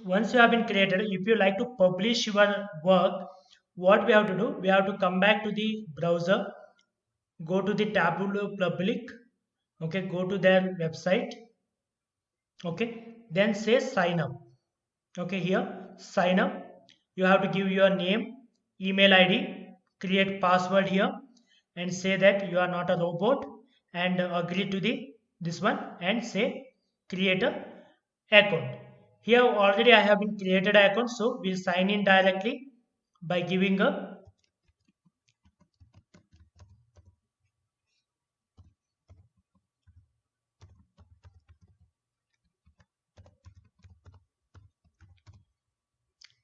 Once you have been created, if you like to publish your work, what we have to do, we have to come back to the browser, go to the Tableau Public, okay, go to their website, okay, then say sign up. Okay, here sign up, you have to give your name, email id, create password here, and say that you are not a robot, and agree to the this one, and say create a account. Here already I have been created an account, so we'll sign in directly by giving a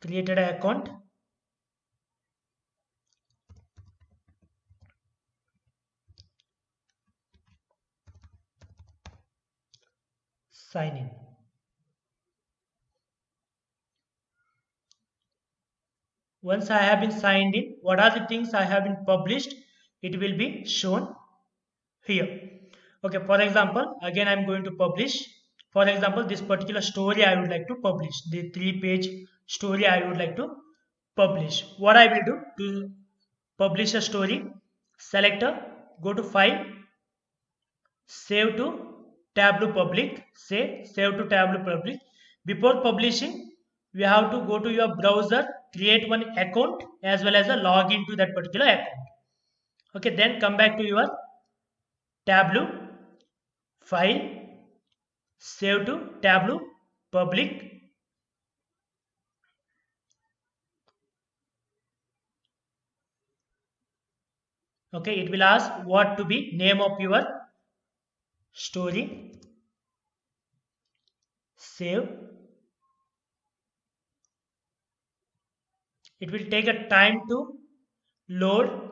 created an account, sign in. Once I have been signed in, what are the things I have been published, it will be shown here. Okay, for example, again I'm going to publish. For example, this particular story I would like to publish, the 3-page story I would like to publish. What I will do to publish a story, selector, go to file, save to Tableau Public, say save to Tableau Public. Before publishing, we have to go to your browser, create one account as well as a login to that particular account. Okay, then come back to your Tableau, file, save to Tableau Public. Okay, it will ask what to be name of your story. Save. It will take a time to load.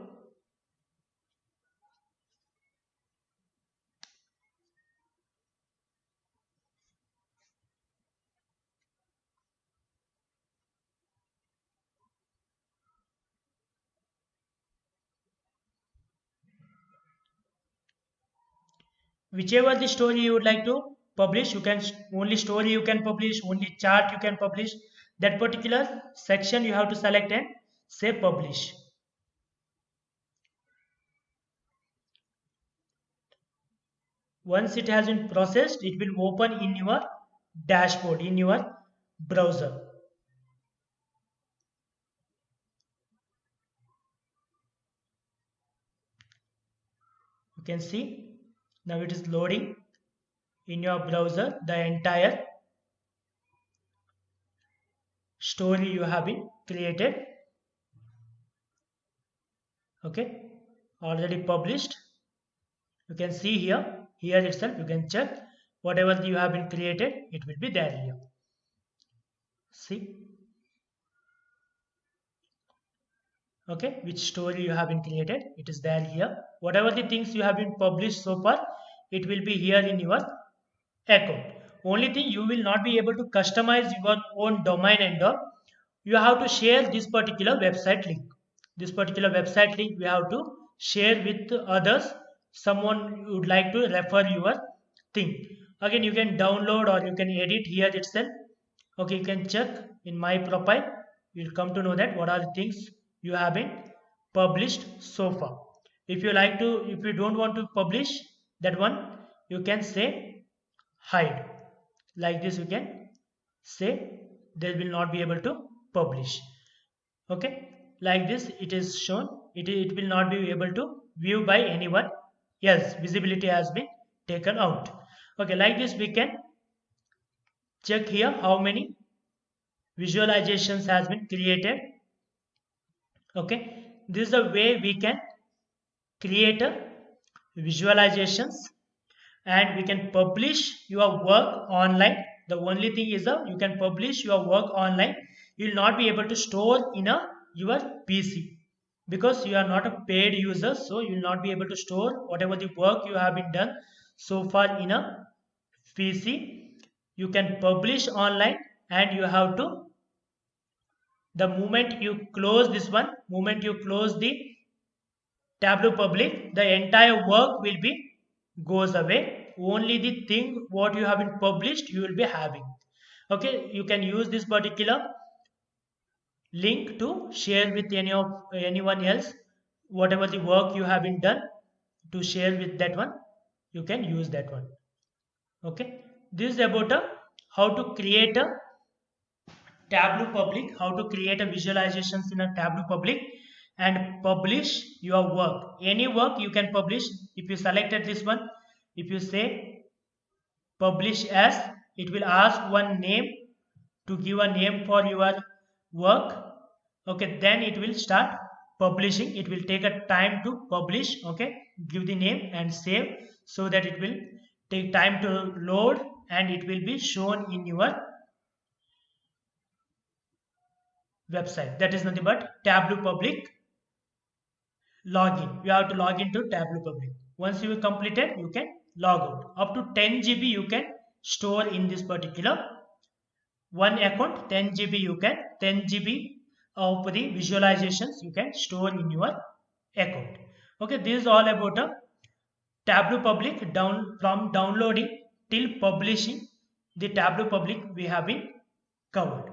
Whichever the story you would like to publish, you can only story you can publish, only chart you can publish. That particular section you have to select and say publish. Once it has been processed, it will open in your dashboard in your browser. You can see now it is loading in your browser the entire story you have been created. Okay, already published. You can see here itself you can check whatever you have been created, it will be there here. See, okay, which story you have been created, it is there here. Whatever the things you have been published so far, it will be here in your account. Only thing, you will not be able to customize your own domain and all. You have to share this particular website link. This particular website link we have to share with others. Someone would like to refer your thing. Again, you can download or you can edit here itself. Okay, you can check in my profile. You'll come to know that what are the things you have been published so far. If you like to, if you don't want to publish that one, you can say hide. Like this, you can say they will not be able to publish. Okay, like this, it is shown. It will not be able to view by anyone else. Visibility has been taken out. Okay, like this, we can check here how many visualizations has been created. Okay, this is the way we can create a visualizations, and we can publish your work online. The only thing is that you can publish your work online. You will not be able to store in a your PC because you are not a paid user, so you will not be able to store whatever the work you have been done so far in a PC. You can publish online, and you have to, the moment you close this one, moment you close the Tableau Public, the entire work will be goes away. Only the thing what you have been published you will be having. Okay, you can use this particular link to share with anyone else whatever the work you have been done, to share with that one. You can use that one. Okay, this is about how to create a Tableau Public, how to create a visualizations in a Tableau Public and publish your work. Any work you can publish. If you selected this one, if you say publish as, it will ask one name, to give a name for your work. Okay, then it will start publishing. It will take a time to publish. Okay, give the name and save, so that it will take time to load and it will be shown in your website. That is nothing but Tableau Public login. You have to log into Tableau Public. Once you have completed, you can log out. Up to 10 GB you can store in this particular one account. 10 GB you can 10 GB of the visualizations you can store in your account. Okay, this is all about a Tableau Public. Down from downloading till publishing the Tableau Public we have been covered.